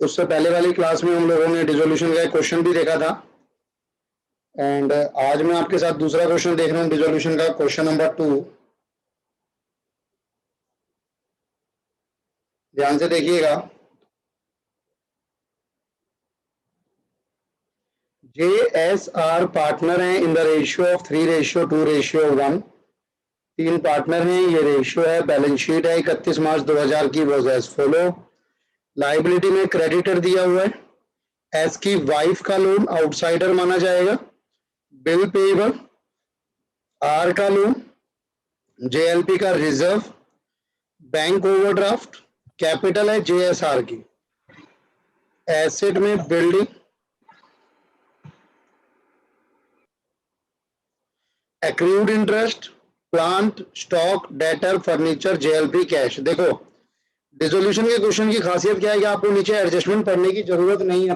उससे पहले वाली क्लास में हम लोगों ने डिसोल्यूशन का एक क्वेश्चन भी देखा था एंड आज मैं आपके साथ दूसरा क्वेश्चन देख रहा हूँ डिसोल्यूशन का, क्वेश्चन नंबर 2। ध्यान से देखिएगा। JSR पार्टनर हैं इन द रेशियो ऑफ 3:2:1। तीन पार्टनर हैं, ये रेशियो है। बैलेंस शीट है 31 मार्च 2000 की, वो एज फॉलो। लाइबिलिटी में क्रेडिटर दिया हुआ है। एस की वाइफ का लोन आउटसाइडर माना जाएगा। बिल पेएबल, आर का लोन, JLP का रिजर्व, बैंक ओवरड्राफ्ट, कैपिटल है JSR की। एसेट में building, accrued interest, plant, stock, debtor, furniture, JLP, cash. देखो डिसोल्यूशन के क्वेश्चन की खासियत क्या है कि आपको नीचे एडजस्टमेंट पढ़ने की जरूरत नहीं है।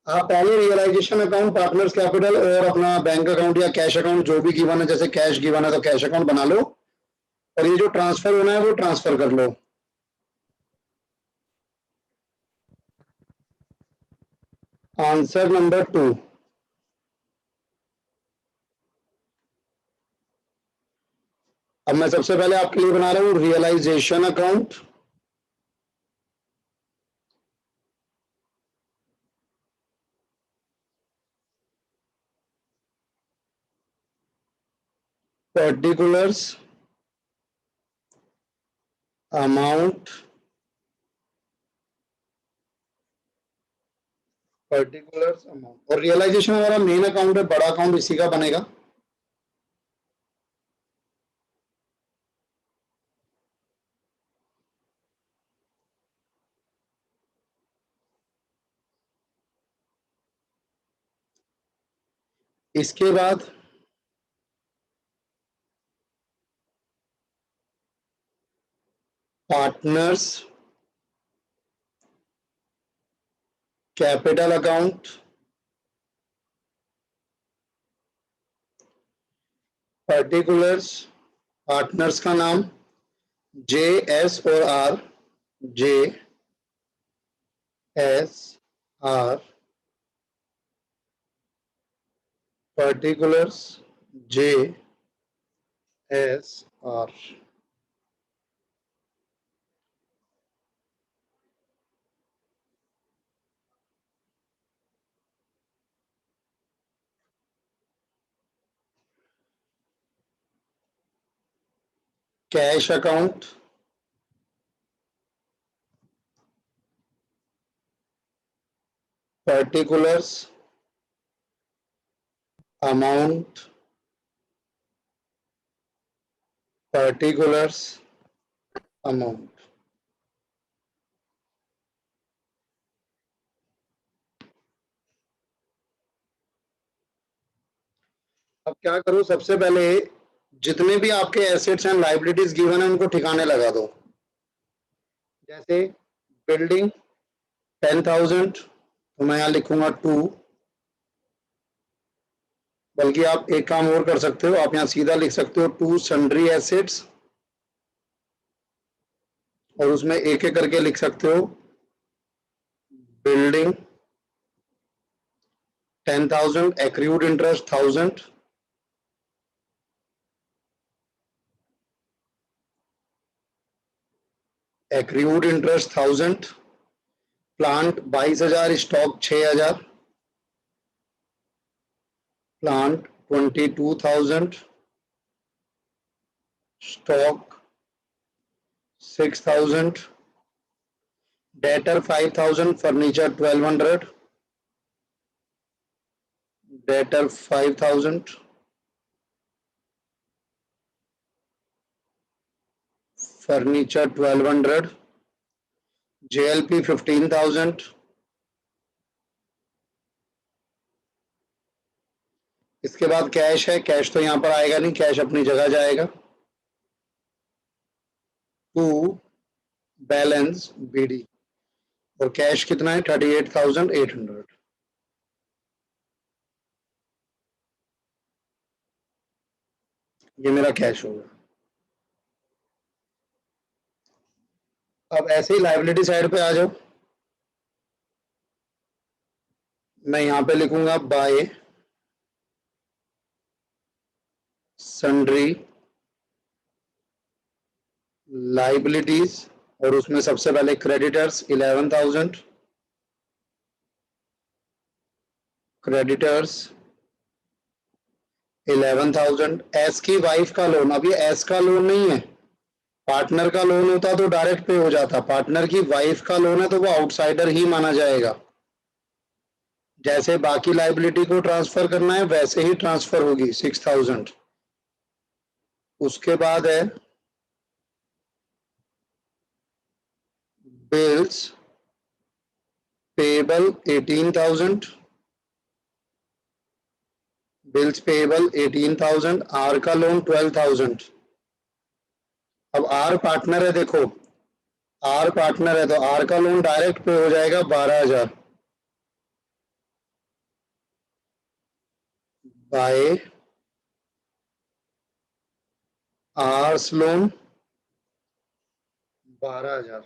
आप पहले रियलाइजेशन अकाउंट, पार्टनर्स कैपिटल और अपना बैंक अकाउंट या कैश अकाउंट जो भी गिवन है, जैसे कैश गिवन है तो कैश अकाउंट बना लो और ये जो ट्रांसफर होना है वो ट्रांसफर कर लो। Answer number 2। अब मैं सबसे पहले आपके लिए बना रहा हूं realisation account. Particulars, amount, particulars, amount. और रियलाइजेशन हमारा मेन अकाउंट है, बड़ा अकाउंट इसी का बनेगा। इसके बाद partners capital account, particulars, partners का नाम JS और R, JSR, particulars JSR। Cash account, particulars, amount, particulars, amount. अब क्या करो, सबसे पहले जितने भी आपके एसेट्स एंड लाइबिलिटीज गिवन है उनको ठिकाने लगा दो। जैसे बिल्डिंग 10,000, तो मैं यहां लिखूंगा 2। बल्कि आप एक काम और कर सकते हो, आप यहां सीधा लिख सकते हो 2 सन्ड्री एसेट्स और उसमें एक एक करके लिख सकते हो building 10,000, accrued interest 1,000, accrued interest 1,000, plant 22,000, stock 6,000, plant 22,000, stock 6,000, debtor 5,000, furniture 1,200, debtor 5,000, furniture 1,200, JLP 15,000। इसके बाद कैश है, कैश तो यहां पर आएगा नहीं, कैश अपनी जगह जाएगा। टू बैलेंस BD और कैश कितना है 38,800। ये मेरा कैश होगा। अब ऐसे ही लायबिलिटी साइड पे आ जाओ। मैं यहां पे लिखूंगा बाय सन्ड्री लाइबिलिटीज, और उसमें सबसे पहले क्रेडिटर्स 11,000, क्रेडिटर्स 11,000। एस की वाइफ का लोन, अब ये एस का लोन नहीं है, पार्टनर का लोन होता तो डायरेक्ट पे हो जाता, पार्टनर की वाइफ का लोन है तो वो आउटसाइडर ही माना जाएगा। जैसे बाकी लाइबिलिटी को ट्रांसफर करना है वैसे ही ट्रांसफर होगी 6,000। उसके बाद है bills payable 18,000, bills payable 18,000, R का लोन 12,000। अब आर पार्टनर है, देखो आर पार्टनर है तो आर का लोन डायरेक्ट पे हो जाएगा 12,000 by R's loan 12,000।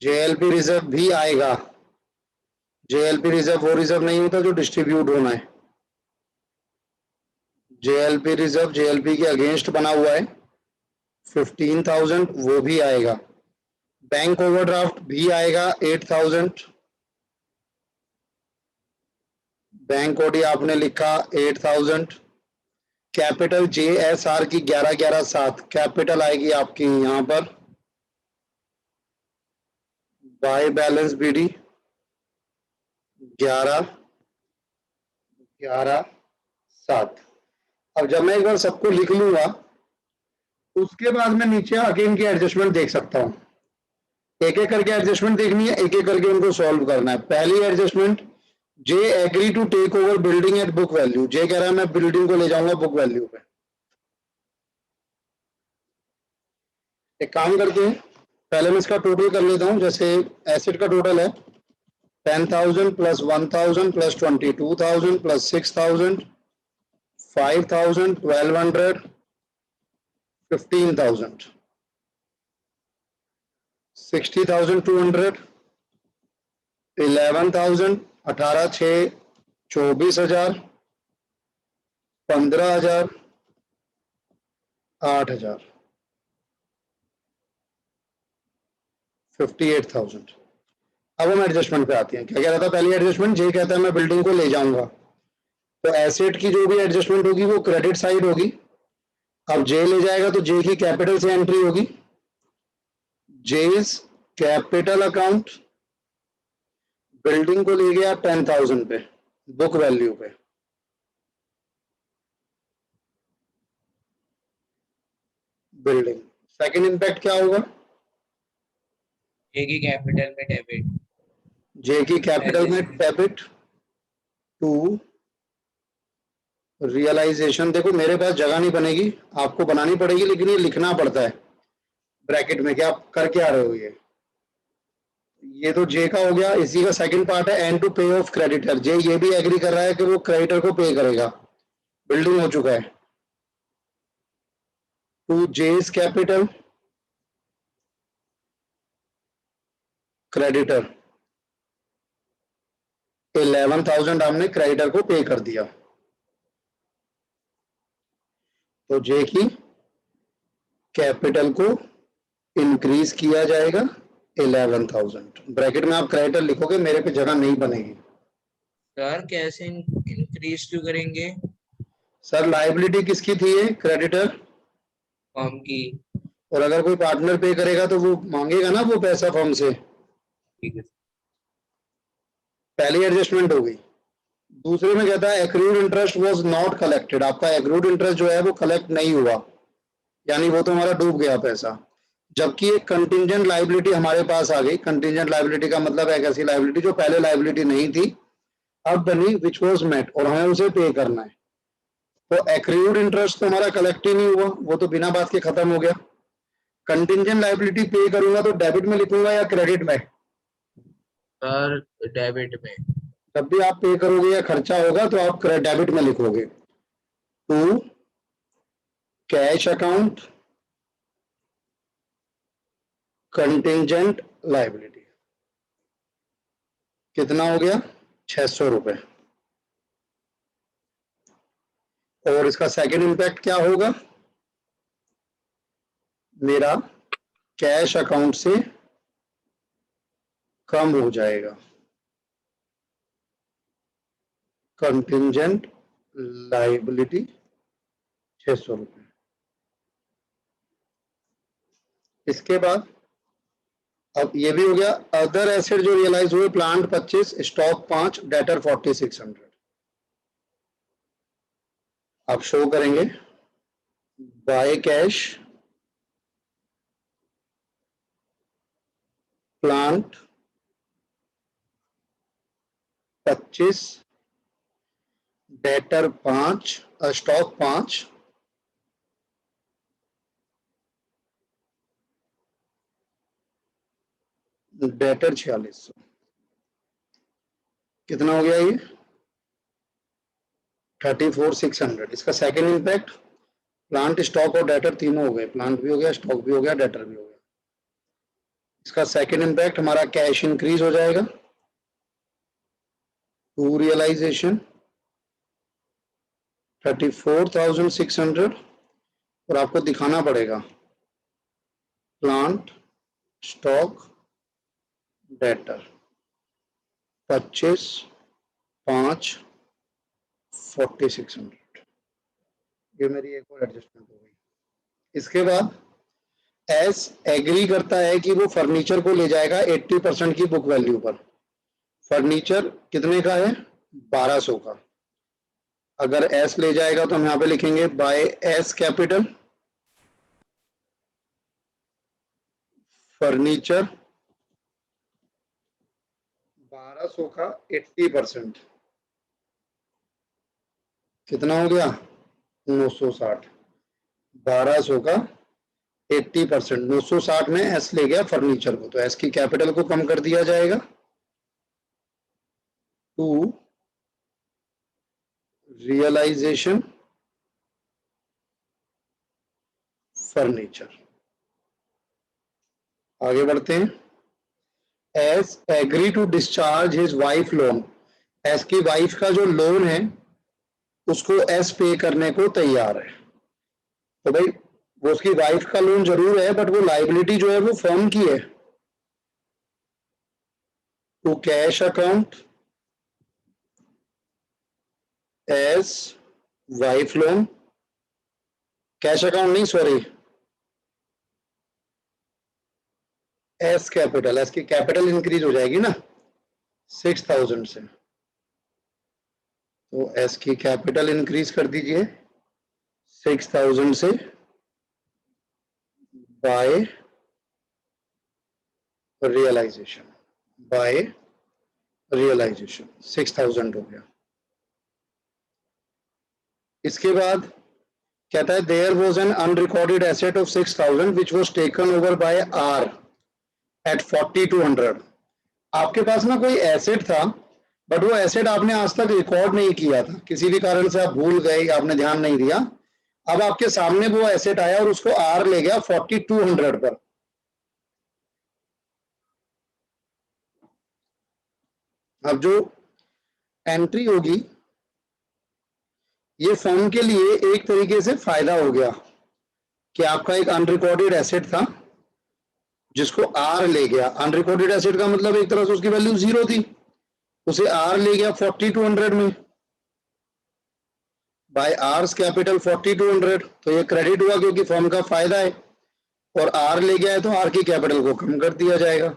JLP reserve भी आएगा, जेएलपी रिजर्व वो रिजर्व नहीं होता जो डिस्ट्रीब्यूट होना है, जेएलपी रिजर्व जेएलपी के अगेंस्ट बना हुआ है 15,000, वो भी आएगा। बैंक ओवरड्राफ्ट भी आएगा 8,000, बैंक ओडी आपने लिखा 8,000। कैपिटल जेएसआर की 11,11,7 कैपिटल आएगी आपकी यहां पर, बाय बैलेंस बीडी 11,11,7। अब जब मैं एक बार सबको लिख लूंगा उसके बाद मैं नीचे आके इनकी एडजस्टमेंट देख सकता हूं, एक एक करके एडजस्टमेंट देखनी है, एक एक करके उनको सॉल्व करना है। पहली adjustment, J agree to take over building at book value, J कह रहा है मैं बिल्डिंग को ले जाऊंगा बुक वैल्यू पे। एक काम करते हैं, पहले मैं इसका टोटल कर लेता हूं, जैसे एसेट का टोटल है 10,000 प्लस 1,000 प्लस 22,000 प्लस 6,000 5,000 1,200 15,000 60,200 11,000 18 6 24,000 15,000 8,000 58,000। अब हम एडजस्टमेंट पे आते हैं। क्या कह रहा था पहली एडजस्टमेंट, जे कहता है मैं बिल्डिंग को ले जाऊंगा, तो एसेट की जो भी एडजस्टमेंट होगी वो क्रेडिट साइड होगी। अब जे ले जाएगा तो जे की कैपिटल से एंट्री होगी, जेज कैपिटल अकाउंट, बिल्डिंग को ले गया 10,000 पे बुक वैल्यू पे, बिल्डिंग। सेकंड इंपैक्ट क्या होगा, जे की कैपिटल में डेबिट, जे की कैपिटल में डेबिट टू रियलाइजेशन। देखो मेरे पास जगह नहीं बनेगी, आपको बनानी पड़ेगी, लेकिन ये लिखना पड़ता है ब्रैकेट में कि आप कर क्या रहे हो। ये तो जे का हो गया। इसी का सेकंड पार्ट है एंड टू पे ऑफ क्रेडिटर, जे ये भी एग्री कर रहा है कि वो क्रेडिटर को पे करेगा, बिल्डिंग हो चुका है। टू जेस कैपिटल क्रेडिटर 11,000 हमने क्रेडिटर को पे कर दिया, तो जे की कैपिटल को इंक्रीज किया जाएगा 11,000। ब्रैकेट में आप क्रेडिटर लिखोगे, मेरे पे जगह नहीं बनेगी। सर कैसे इंक्रीज क्यों करेंगे? सर लाइबिलिटी किसकी थी, ये क्रेडिटर, फॉर्म की। और अगर कोई पार्टनर पे करेगा तो वो मांगेगा ना वो पैसा फर्म से। ठीक है। पहली एडजस्टमेंट हो गई। दूसरे में कहता है accrued interest was not collected, आपका एक्रूड इंटरेस्ट जो है वो कलेक्ट नहीं हुआ, यानी वो तो हमारा डूब गया पैसा। जबकि एक कंटिंजेंट लाइबिलिटी हमारे पास आ गई। कंटिंजेंट लाइबिलिटी का मतलब है एक ऐसी लाइबिलिटी जो पहले लाइबिलिटी नहीं थी, अब बनी, विच वाज मेट, और हमें उसे पे करना है। तो एक्रूड इंटरेस्ट तो हमारा कलेक्ट ही नहीं हुआ, वो तो बिना बात के खत्म हो गया। कंटिंजेंट लाइबिलिटी पे करूंगा तो डेबिट में लिखूंगा या क्रेडिट में? सर डेबिट में। जब भी आप पे करोगे या खर्चा होगा तो आप डेबिट में लिखोगे। To cash account contingent liability, कितना हो गया ₹600। और इसका सेकंड इंपैक्ट क्या होगा, मेरा कैश अकाउंट से कम हो जाएगा, कंटिंजेंट लायबिलिटी ₹600। इसके बाद अब ये भी हो गया। अदर एसेट जो रियलाइज हुए, प्लांट 25, स्टॉक 5, डेटर 4600। आप शो करेंगे by cash, plant 25, debtor 5, stock 5, debtor 4600। कितना हो गया ये, 34,600। इसका सेकेंड इंपैक्ट, प्लांट, स्टॉक और डेटर तीनों हो गए, प्लांट भी हो गया, स्टॉक भी हो गया, डेटर भी हो गया। इसका सेकेंड इंपैक्ट, हमारा कैश इंक्रीज हो जाएगा टू रियलाइजेशन 34,600। और आपको दिखाना पड़ेगा प्लांट, स्टॉक, डेटर 25, 5, 4600। ये मेरी एक और एडजस्टमेंट हो गई। इसके बाद एस एग्री करता है कि वो फर्नीचर को ले जाएगा 80% की बुक वैल्यू पर। फर्नीचर कितने का है, 1200 का। अगर एस ले जाएगा तो हम यहां पे लिखेंगे बाय एस कैपिटल, फर्नीचर 1200 का 80%, कितना हो गया, 960। 1200 का 80%, 960 में एस ले गया फर्नीचर को, तो एस की कैपिटल को कम कर दिया जाएगा टू रियलाइजेशन फर्नीचर। आगे बढ़ते हैं। S agree to discharge his wife loan. S की वाइफ का जो लोन है उसको एस पे करने को तैयार है। तो भाई वो उसकी वाइफ का लोन जरूर है, बट वो लाइबिलिटी जो है वो फर्म की है। To cash account S wife loan, cash account नहीं, सॉरी, एस कैपिटल। एस की कैपिटल इंक्रीज हो जाएगी ना 6000 से, तो एस की कैपिटल इंक्रीज कर दीजिए 6000 से बाय रियलाइजेशन, बाय रियलाइजेशन 6000 हो गया। इसके बाद कहता है there was an unrecorded asset of 6000 which was taken over by R at 4200। आपके पास ना कोई एसेट था, बट वो एसेट आपने आज तक रिकॉर्ड नहीं किया था, किसी भी कारण से आप भूल गए, आपने ध्यान नहीं दिया। अब आपके सामने वो एसेट आया और उसको आर ले गया 4200 पर। अब जो एंट्री होगी ये फर्म के लिए एक तरीके से फायदा हो गया कि आपका एक अनरिकॉर्डेड एसेट था जिसको आर ले गया। अनरिकॉर्डेड एसेट का मतलब एक तरह से उसकी वैल्यू 0 थी, उसे आर ले गया 4200 में, बाय आर्स कैपिटल 4200। तो ये क्रेडिट हुआ क्योंकि फर्म का फायदा है, और आर ले गया है तो आर की कैपिटल को कम कर दिया जाएगा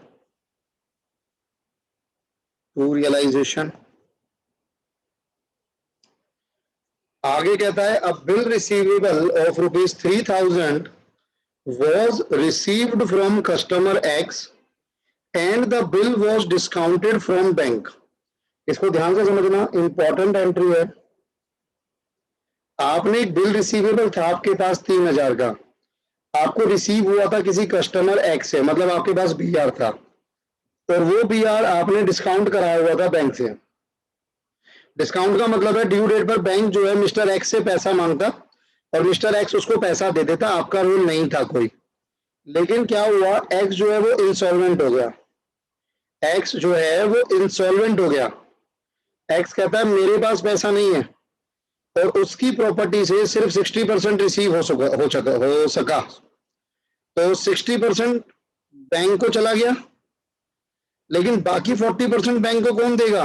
टू रियलाइजेशन। आगे कहता है अ bill receivable of ₹3000 was received from customer X and the bill was discounted from bank। इसको ध्यान से समझना, इंपॉर्टेंट एंट्री है। आपने एक बिल रिसीवेबल था आपके पास 3000 का, आपको रिसीव हुआ था किसी कस्टमर एक्स से, मतलब आपके पास बीआर था, और वो बीआर आपने डिस्काउंट कराया हुआ था बैंक से। डिस्काउंट का मतलब है ड्यू डेट पर बैंक जो है मिस्टर एक्स से पैसा मांगता और मिस्टर एक्स उसको पैसा दे देता, आपका रोल नहीं था कोई। लेकिन क्या हुआ, एक्स जो है वो इंसॉल्वेंट हो गया, एक्स जो है वो इंसॉल्वेंट हो गया। एक्स कहता है मेरे पास पैसा नहीं है और उसकी प्रॉपर्टी से सिर्फ 60% रिसीव हो सका, तो 60% बैंक को चला गया, लेकिन बाकी 40% बैंक को कौन देगा?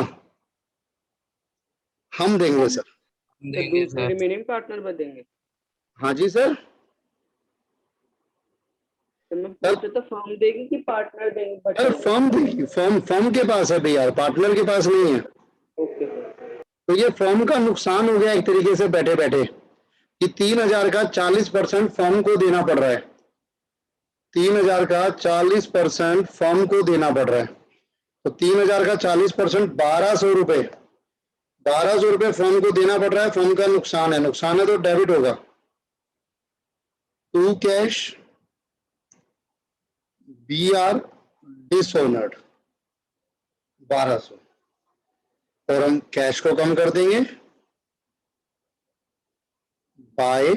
हम देंगे सर। तो देंगे दूसरे सर। रिमेनिंग पार्टनर बचेंगे। हाँ जी सर। तो मैं पूछा था फर्म देगी कि पार्टनर देंगे? सर फर्म देगी, फर्म के पास है भैया, पार्टनर के पास नहीं है। Okay sir. तो ये फर्म का नुकसान हो गया एक तरीके से बैठे बैठे कि 3,000 का 40% फर्म को देना पड़ रहा है। 3,000 का 40% फर्म को देना पड़ रहा है। तो 3,000 का 40% 1,200 रुपए, 1,200 रुपए फर्म को देना पड़ रहा है। फर्म का नुकसान है तो डेबिट होगा। To cash B R dishonoured 1,200, और हम कैश को कम कर देंगे by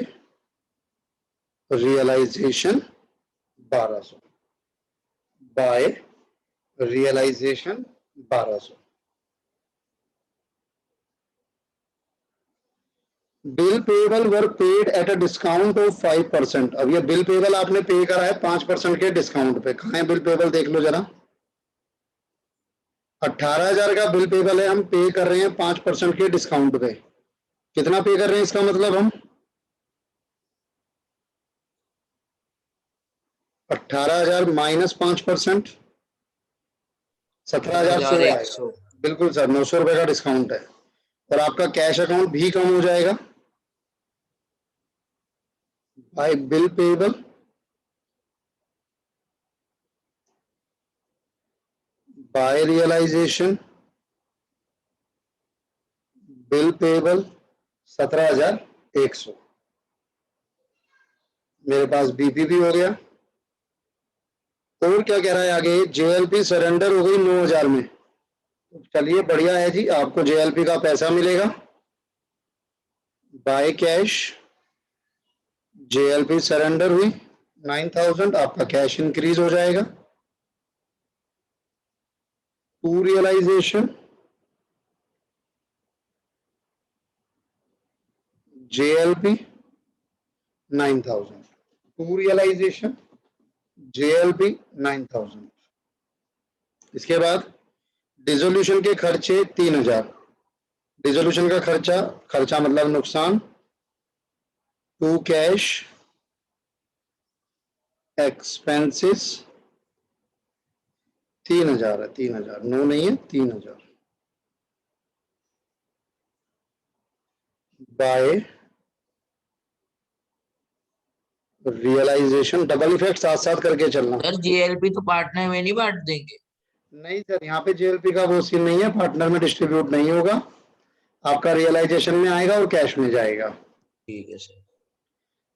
realisation 1,200, by realisation 1,200। Bill payable were paid at a discount of 5%। अब ये बिल पेबल आपने पे करा है 5% के डिस्काउंट पे। कहाँ है बिल पेबल, देख लो जरा। 18,000 का बिल पेबल है, हम पे कर रहे हैं 5% के डिस्काउंट पे। कितना पे कर रहे हैं इसका मतलब हम 18,000 माइनस 5%, 17,100 आएगा। 17,100। बिल्कुल सर, 900 रुपए का डिस्काउंट है और आपका कैश अकाउंट भी कम हो जाएगा by bill payable by realisation. Bill payable 17,100। मेरे पास बीपी भी हो गया। और क्या कह रहा है आगे, जेएलपी सरेंडर हो गई 9,000 में। चलिए बढ़िया है जी, आपको जेएलपी का पैसा मिलेगा बाय कैश। जेएलपी सरेंडर हुई 9,000, आपका कैश इंक्रीज हो जाएगा। To realisation JLP 9,000, to realisation JLP 9,000। इसके बाद डिसोल्यूशन के खर्चे 3,000। डिसोल्यूशन का खर्चा मतलब नुकसान। टू कैश एक्सपेंसेस 3,000 है, 3,000 नो नहीं है, 3,000 बाय रियलाइजेशन। डबल इफेक्ट साथ साथ करके चलना। सर जीएलपी तो पार्टनर में नहीं बांट देंगे? नहीं सर, यहाँ पे जेएलपी का वो सीन नहीं है, पार्टनर में डिस्ट्रीब्यूट नहीं होगा, आपका रियलाइजेशन में आएगा और कैश में जाएगा। ठीक है सर।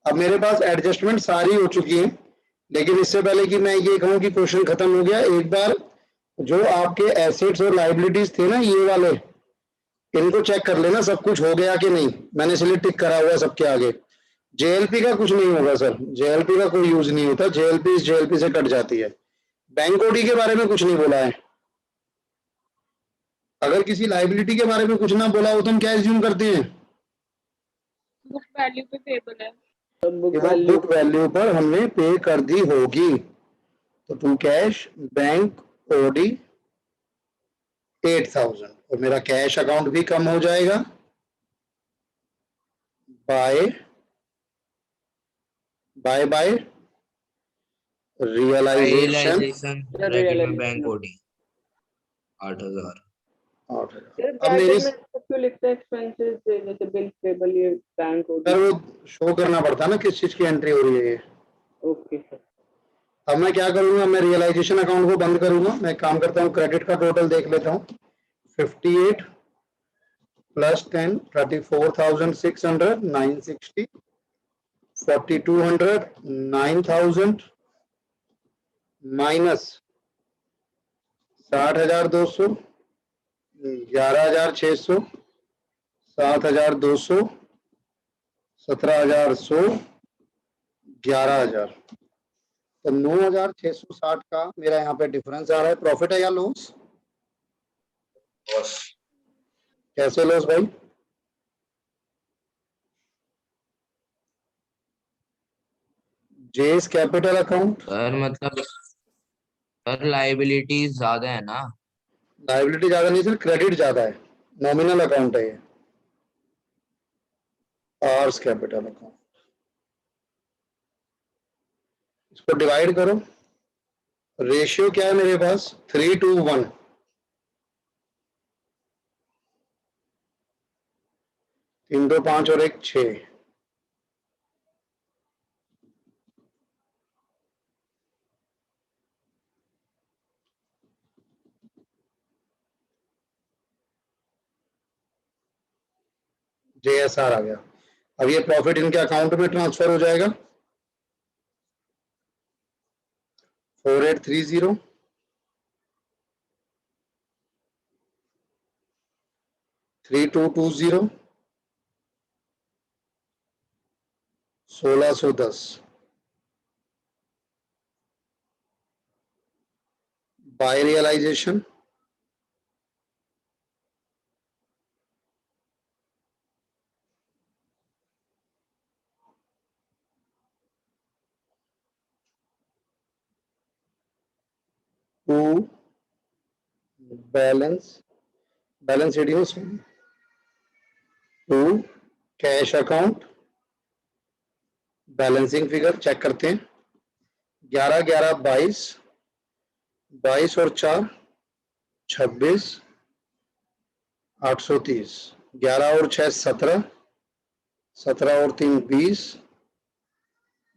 अब मेरे पास एडजस्टमेंट सारी हो चुकी है, लेकिन इससे पहले कि मैं ये कहूं कि क्वेश्चन खत्म हो गया, एक बार जो आपके एसेट्स और लाइबिलिटीज थे ना ये वाले, इनको चेक कर लेना सब कुछ हो गया कि नहीं। मैंने इसलिए टिक करा हुआ है सबके आगे। जेएलपी का कुछ नहीं होगा सर, जेएलपी का कोई यूज नहीं होता, जेएलपी इस जेएलपी से कट जाती है। बैंक ओडी के बारे में कुछ नहीं बोला है। अगर किसी लाइबिलिटी के बारे में कुछ ना बोला हो तो हम क्या एज्यूम करते हैं? बुक वैल्यू पे पेबल है। बुक वैल्यू पर हमने पे कर दी होगी। तो टू कैश बैंक ओडी 8,000 और मेरा कैश अकाउंट भी कम हो जाएगा बाय रियलाइजेशन ब्रैकेट में बैंक ओडी 8,000। अब मेरी क्यों लिखते हैं एक्सपेंसेस जैसे बिल पेबल, ये बैंक सर वो शो करना पड़ता है ना किस चीज की एंट्री हो रही है ये। Okay sir. अब मैं क्या करूंगा, मैं रियलाइजेशन अकाउंट को बंद करूंगा। मैं काम करता हूँ, क्रेडिट का टोटल देख लेता हूँ। 58 प्लस 10 34,600 960 4,200 9,000 माइनस 60,200 11,600 7,200 17,100 11,000। तो 9,660 का मेरा यहाँ पे डिफरेंस आ रहा है। प्रॉफिट है या लॉस? कैसे लॉस भाई? जेस कैपिटल अकाउंट, सर मतलब सर लाइबिलिटीज ज्यादा है ना। लाइबिलिटी ज्यादा नहीं सर, क्रेडिट ज्यादा है, नॉमिनल अकाउंट है ये। आर्स कैपिटल अकाउंट, इसको डिवाइड करो। रेशियो क्या है मेरे पास? 3:1। 3 2 5 और 1 6। JSR आ गया। अब ये प्रॉफिट इनके अकाउंट में ट्रांसफर हो जाएगा। 4830, 3220, 1610। By realisation, to balance, balance sheet use to cash account, balancing figure check करते हैं। 11 11 22, 22 और 4 26, 830। 11 और 6 17, 17 और 3 20,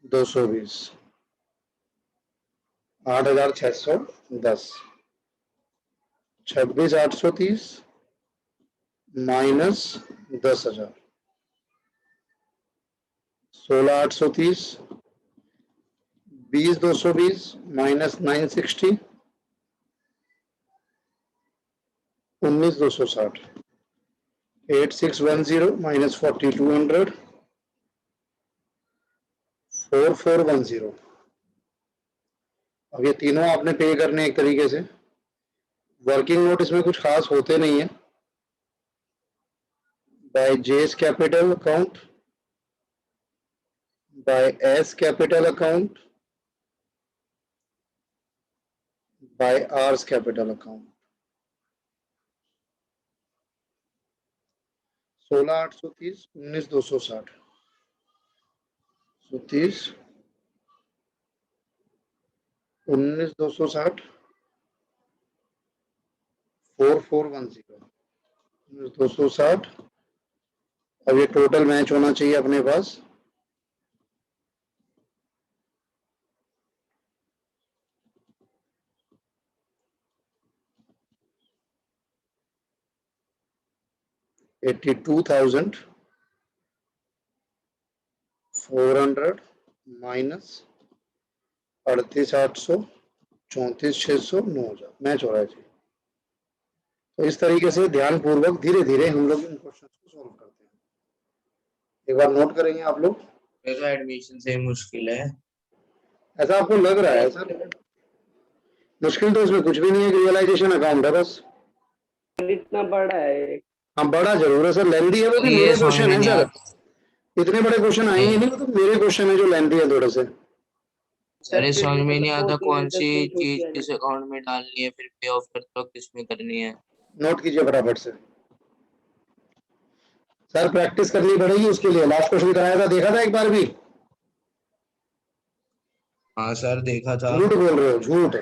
220। 8610। 26,830 माइनस 10,000, 16,830, 20,220 माइनस 960, 19,260, 8610 माइनस 4200, 4410। अब ये तीनों आपने पे करने एक तरीके से। वर्किंग नोट इसमें कुछ खास होते नहीं है। By J's capital account, by S capital account, by R's capital account. 16,830, 19,260, 30, 19,260, 4410, 19,260। अब ये टोटल मैच होना चाहिए अपने पास। $82,400 माइनस 38,800, 34,600, 9,000 मैच हो रहा है जी। तो इस तरीके से ध्यानपूर्वक धीरे धीरे हम लोग इन क्वेश्चन को सॉल्व करते हैं। एक बार नोट करेंगे आप लोग। मेरा एडमिशन से मुश्किल है। ऐसा आपको लग रहा है सर? मुश्किल तो इसमें कुछ भी नहीं है, रियलाइजेशन अकाउंट है बस। इतना बड़ा है। हाँ बड़ा जरूर है सर, लेंदी है, वो भी ये मेरे समझ क्वेश्चन में है नहीं सर। आता। इतने बड़े क्वेश्चन आएंगे नहीं, मतलब मेरे क्वेश्चन है जो लेंदी है थोड़े से। सर ये फिर समझ भी में नहीं मतलब आता 2-3 कौन सी इंटरेस्टिंग पूछ चीज दिया किस जाए। अकाउंट में डालनी है, फिर पे ऑफ करते वक्त किस में करनी है। नोट कीजिए फटाफट से। सर प्रैक्टिस करनी पड़ेगी उसके लिए। लास्ट क्वेश्चन कराया था, देखा था एक बार भी? हाँ सर देखा था। झूठ बोल रहे हो, झूठ।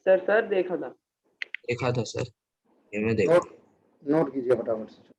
सर देखा था। देखा था सर, ये मैं देखा नोट, था। नोट कीजिए फटाफट से।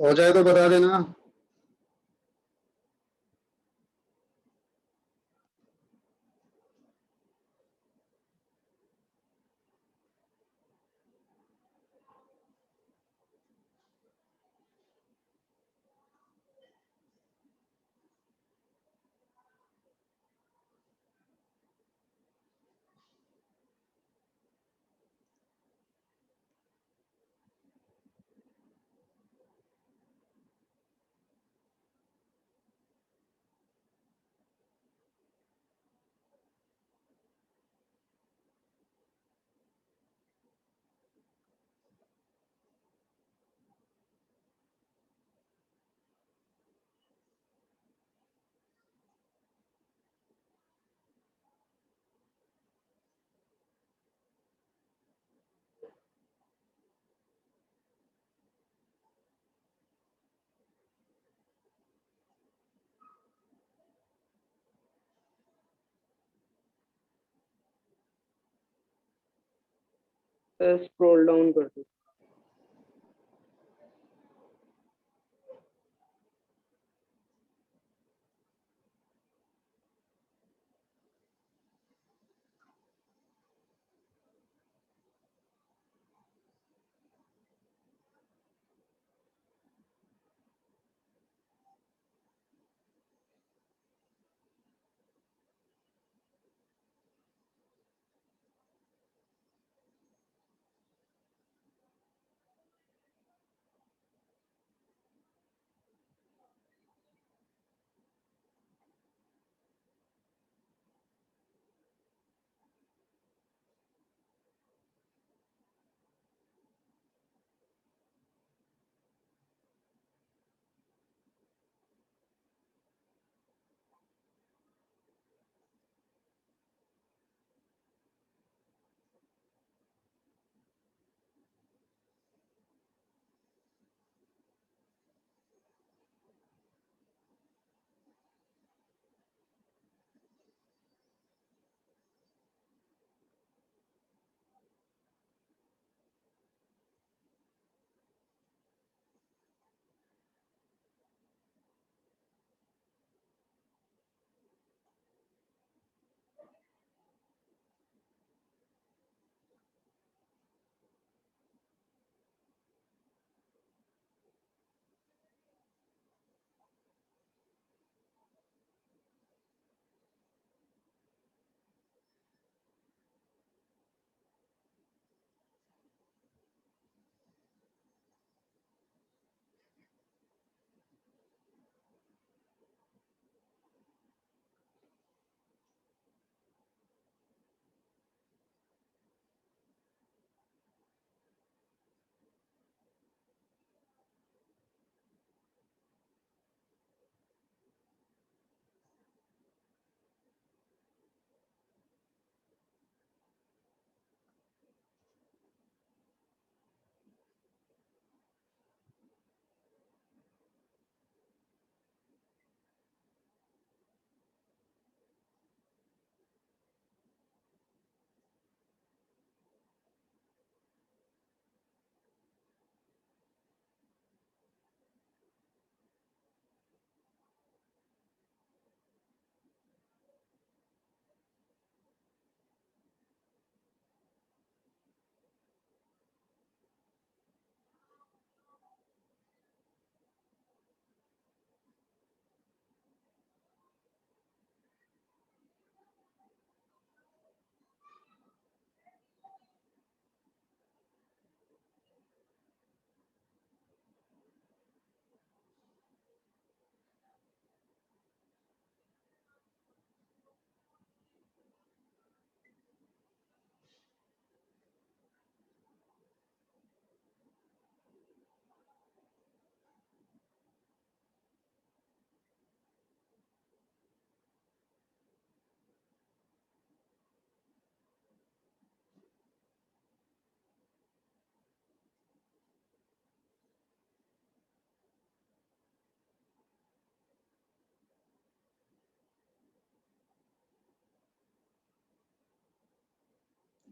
हो जाए तो बता देना। सर स्क्रॉल डाउन कर दो।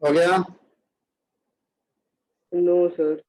हो गया? No sir.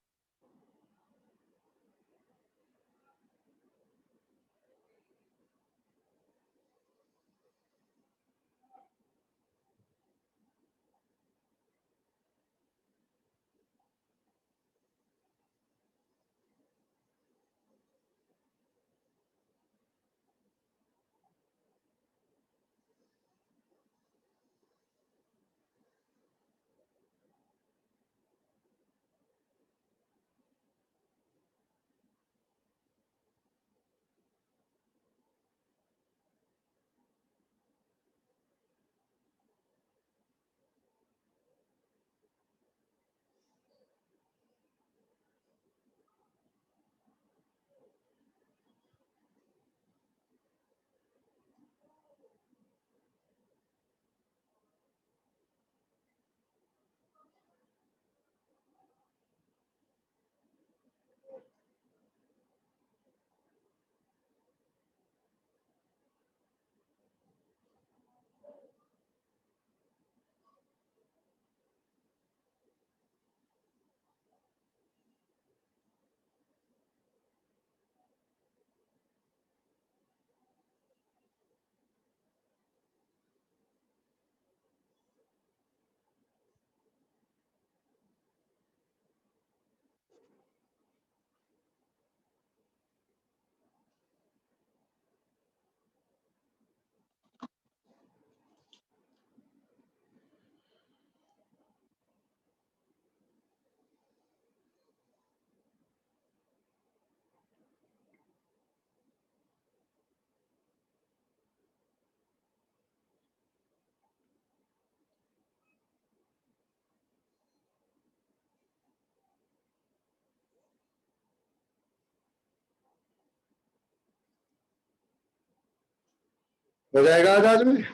हो जाएगा आज में?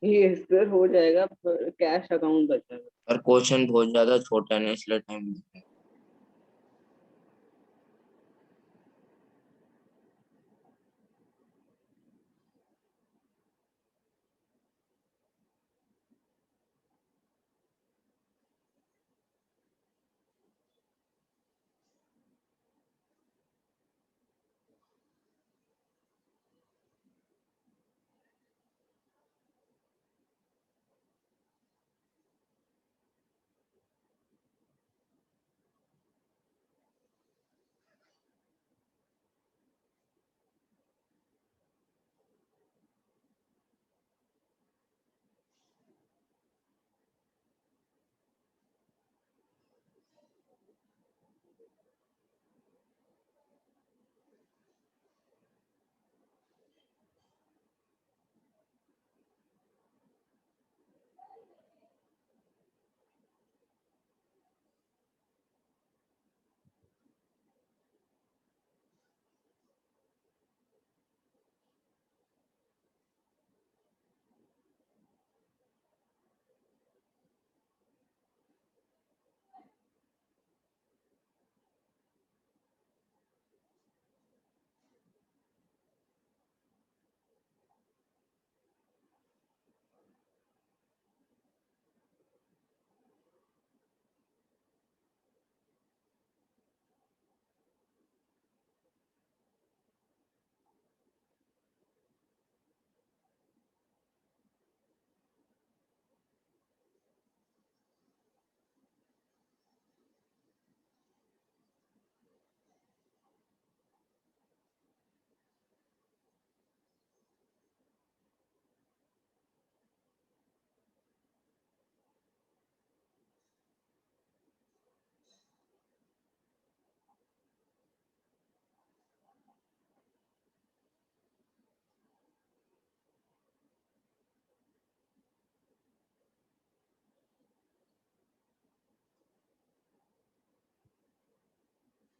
ये सर हो जाएगा, पर कैश अकाउंट बचा है। और क्वेश्चन बहुत ज्यादा छोटा है ना, इसलिए टाइम लगेगा।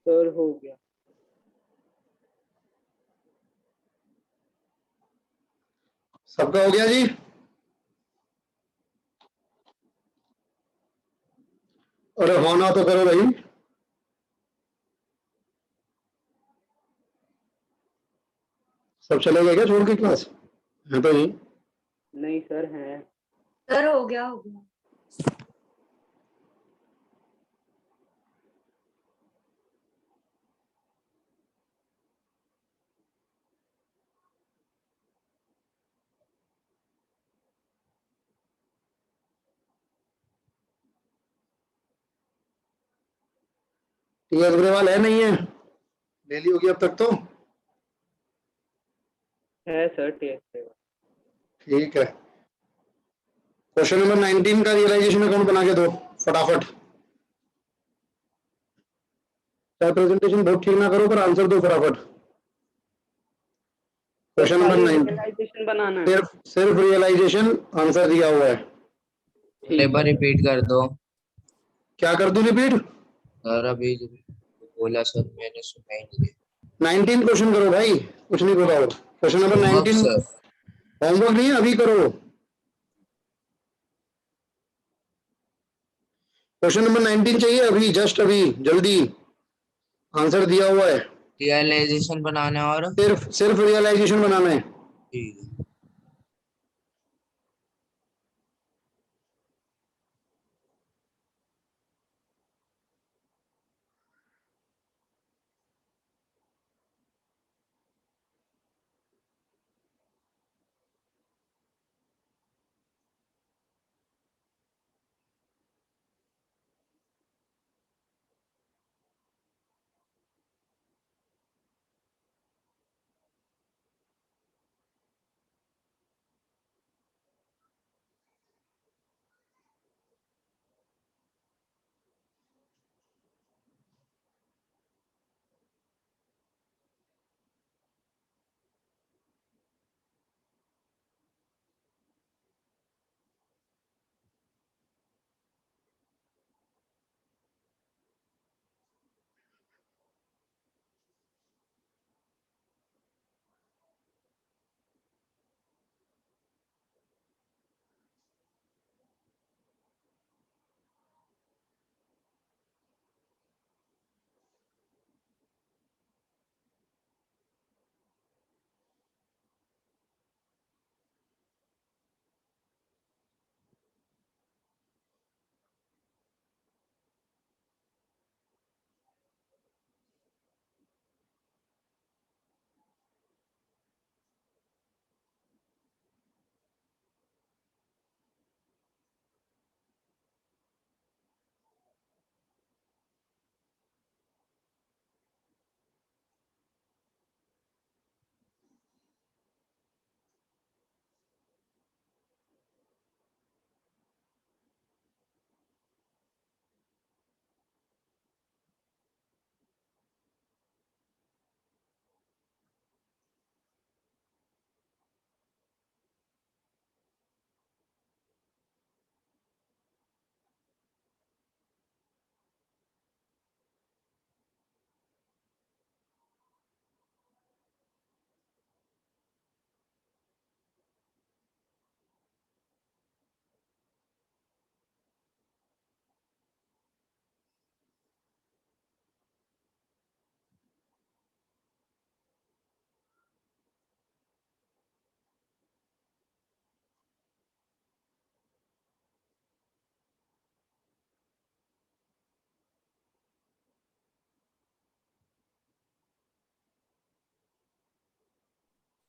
सर हो गया। सबका हो गया जी? अरे होना तो करो भाई। सब चले गए क्या छोड़ के क्लास? है तो नहीं। नहीं सर है। सर हो गया हो गया। टीएस अग्रवाल है नहीं है? ले ली होगी अब तक तो। है सर टेस्ट। ठीक है। क्वेश्चन नंबर 19 का रियलाइजेशन अकाउंट बना के दो फटाफट। चाहे प्रेजेंटेशन बहुत ठीक ना करो पर आंसर दो फटाफट। सर क्वेश्चन नंबर खाली 9 रियलाइजेशन बनाना है। सिर्फ सिर्फ रियलाइजेशन आंसर दिया हुआ है। एक बार रिपीट कर दो। क्या कर दूं रिपीट? सर अभी जो बोला सर मैंने सुना ही नहीं। 19 क्वेश्चन करो भाई, कुछ नहीं बताओ। Question number homework 19 sir. Homework नहीं है, अभी करो। क्वेश्चन नंबर 19 चाहिए अभी, जस्ट अभी, जल्दी। आंसर दिया हुआ है। रियलाइजेशन बनाना है और सिर्फ सिर्फ रियलाइजेशन बनाना है। ठीक है।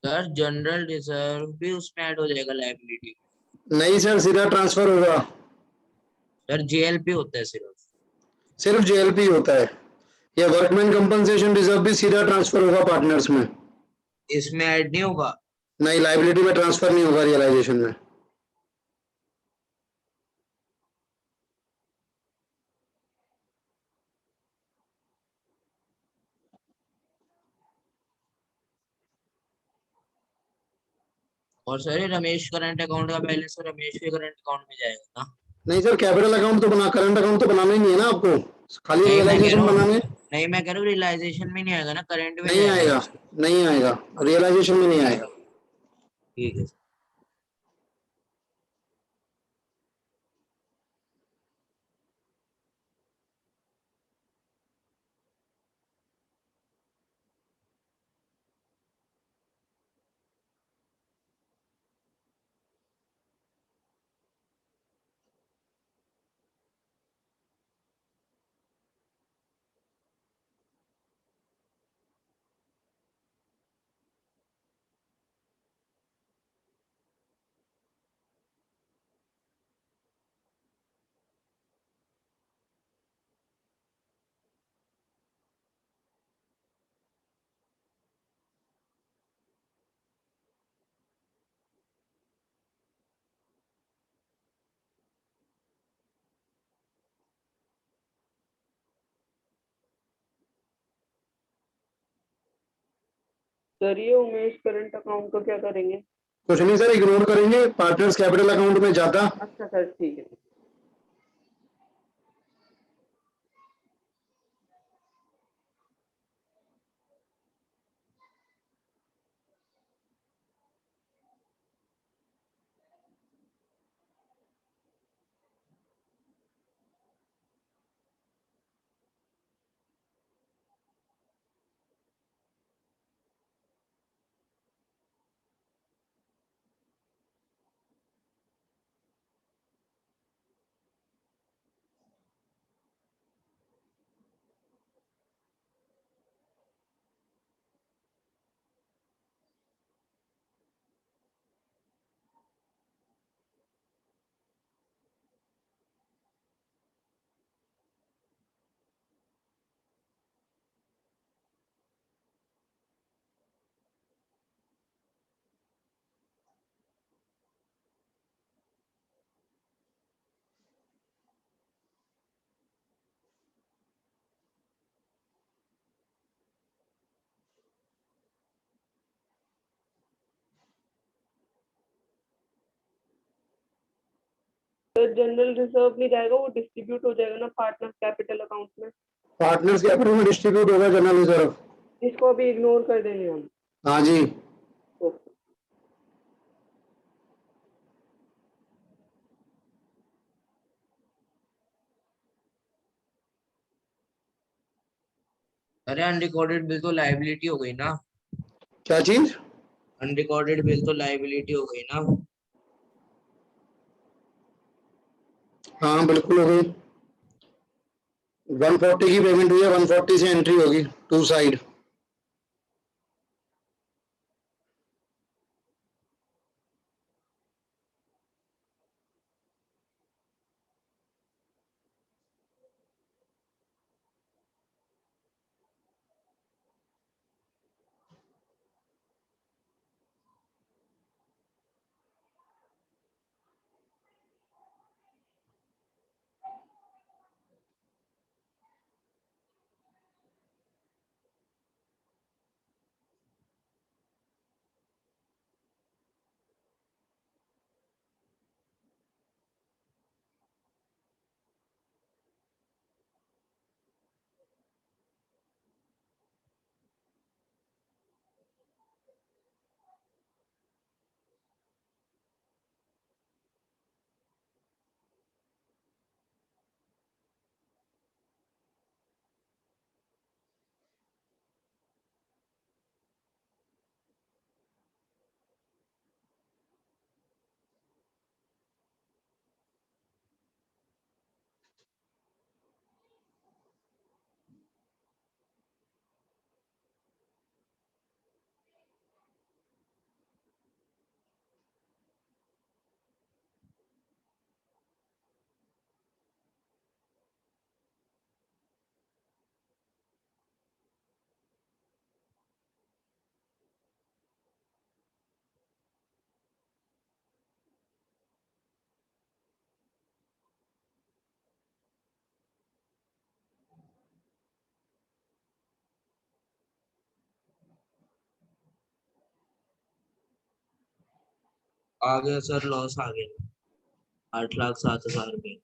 सर जनरल रिजर्व भी उसमें ऐड हो जाएगा लायबिलिटी? नहीं सर, सीधा ट्रांसफर होगा। सर जेएलपी होता है सिर्फ? सिर्फ जेएलपी होता है। या वर्कमैन कंपनसेशन रिजर्व भी सीधा ट्रांसफर होगा पार्टनर्स में। इसमें ऐड नहीं होगा? नहीं, लाइबिलिटी में ट्रांसफर नहीं होगा रियलाइजेशन में। और सर ये रमेश करंट अकाउंट का बैलेंस रमेश के करंट अकाउंट में जाएगा ना? नहीं सर, कैपिटल अकाउंट तो बना, करंट अकाउंट तो बनाना ही नहीं है ना आपको, खाली नहीं मैं कह रहा रियलाइजेशन हूँ, बनाने। नहीं मैं कह रहा हूँ रियलाइजेशन में नहीं आएगा ना, करंट में नहीं जाएगा आएगा, बस। नहीं आएगा, रियलाइजेशन में नहीं आएगा। ठीक है। सर ये उमेश करंट अकाउंट को क्या करेंगे? कुछ नहीं सर, इग्नोर करेंगे, पार्टनर्स कैपिटल अकाउंट में जाता। अच्छा सर, ठीक है। सर जनरल रिजर्व नहीं जाएगा, वो डिस्ट्रीब्यूट हो जाएगा ना पार्टनर कैपिटल अकाउंट में। पार्टनर्स कैपिटल में डिस्ट्रीब्यूट होगा जनरल रिजर्व। इसको अभी इग्नोर कर देंगे हम। हाँ जी। ओके। अरे अनरिकॉर्डेड बिल तो लायबिलिटी हो गई ना? क्या चीज? अनरिकॉर्डेड बिल तो लायबिलिटी हो गई ना? हाँ बिल्कुल हो गई। 140 की पेमेंट हुई है, 140 से एंट्री होगी टू साइड। आ गया सर, लॉस आ गया 8,07,000 रुपए।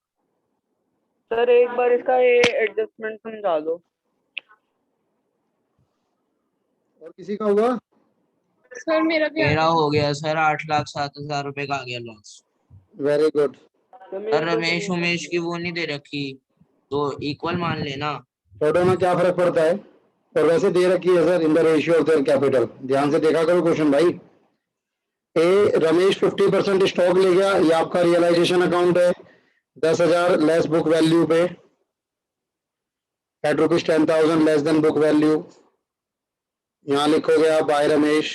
सर एक बार इसका ये एडजस्टमेंट समझा दो। और किसी का हुआ? सर मेरा भी आ मेरा गया। हो गया सर, 8,07,000 रुपए का आ गया loss. Very good. Sir Ramesh Umesh की वो नहीं दे रखी, तो इक्वल मान लेना। छोटों में क्या फर्क पड़ता है? और वैसे दे रखी है sir in the ratio of their capital. ध्यान से देखा करो क्वेश्चन भाई। ए रमेश 50% स्टॉक ले गया, ये आपका रियलाइजेशन अकाउंट है। 10,000 लेस बुक वैल्यू पे, at rupees 10,000 less than book value. यहाँ लिखोगे आप बाय रमेश।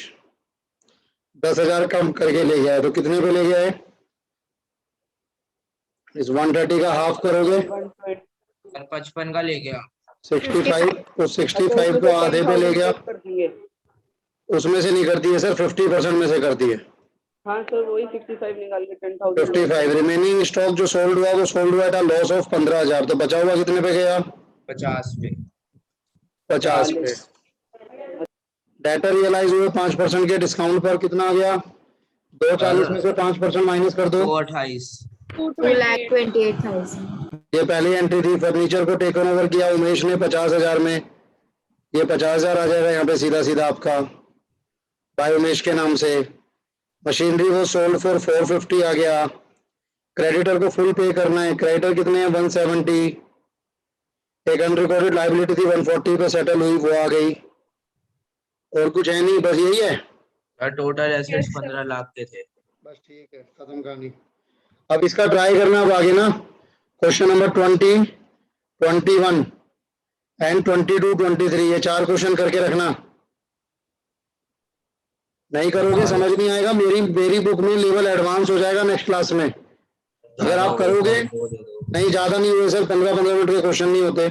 10,000 कम करके ले गया है, तो कितने पे ले गया है? इस 130 का हाफ करोगे, 55 का ले गया। 65, तो 65 को आधे पे ले गया। उसमें से नहीं करती है सर, 50% में से करती है। हाँ सर वही 65 निकाल के 10,000 55 रिमेनिंग स्टॉक जो सोल्ड हुआ वो सोल्ड हुआ था लॉस ऑफ 15,000, तो बचा हुआ कितने पे गया? 50 पे। 50 पे। डेटा रियलाइज हुए 5% के डिस्काउंट पर, कितना आ गया? 240 में से 5% माइनस कर दो। 228। 2,28,000। ये पहली एंट्री थी। फर्नीचर को टेक ओवर किया उमेश ने 50,000 में, ये 50,000 आ जाएगा यहाँ पे सीधा सीधा आपका बाय उमेश के नाम से। मशीनरी वो सोल्ड फॉर 450 आ गया। क्रेडिटर को फुल पे करना है, क्रेडिटर कितने हैं? 170। एक अनरिकॉर्डेड लाइबिलिटी थी 140 पे सेटल हुई, वो आ गई। और कुछ है नहीं, बस यही है। Total assets Yes, sir. 15 lakh के थे। बस ठीक है, खत्म कहानी। अब इसका ट्राई करना अब आगे ना। क्वेश्चन नंबर 20, 21 एंड 22, 23, ये 4 क्वेश्चन करके रखना। नहीं करोगे समझ नहीं आएगा। मेरी बुक में लेवल एडवांस हो जाएगा नेक्स्ट क्लास में। अगर आप करोगे, नहीं ज्यादा नहीं हुए सर, 15-15 मिनट के क्वेश्चन नहीं होते।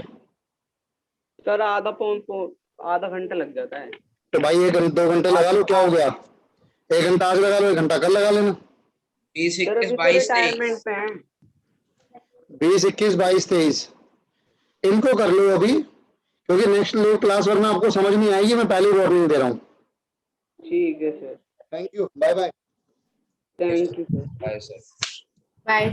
सर आधा घंटा लग जाता है। तो भाई 2 घंटे लगा लो, क्या हो गया? 1 घंटा आज लगा लो, 1 घंटा कल लगा लेना। 20, सर 21, अभी तो 22, रिटायरमेंट पे हैं। 20, 21, 22, 23 इनको कर लो अभी, क्योंकि नेक्स्ट क्लास वरना आपको समझ नहीं आएगी। मैं पहले वार्निंग दे रहा हूँ। ठीक है sir. Thank you, bye bye. Thank you sir. 23। Bye.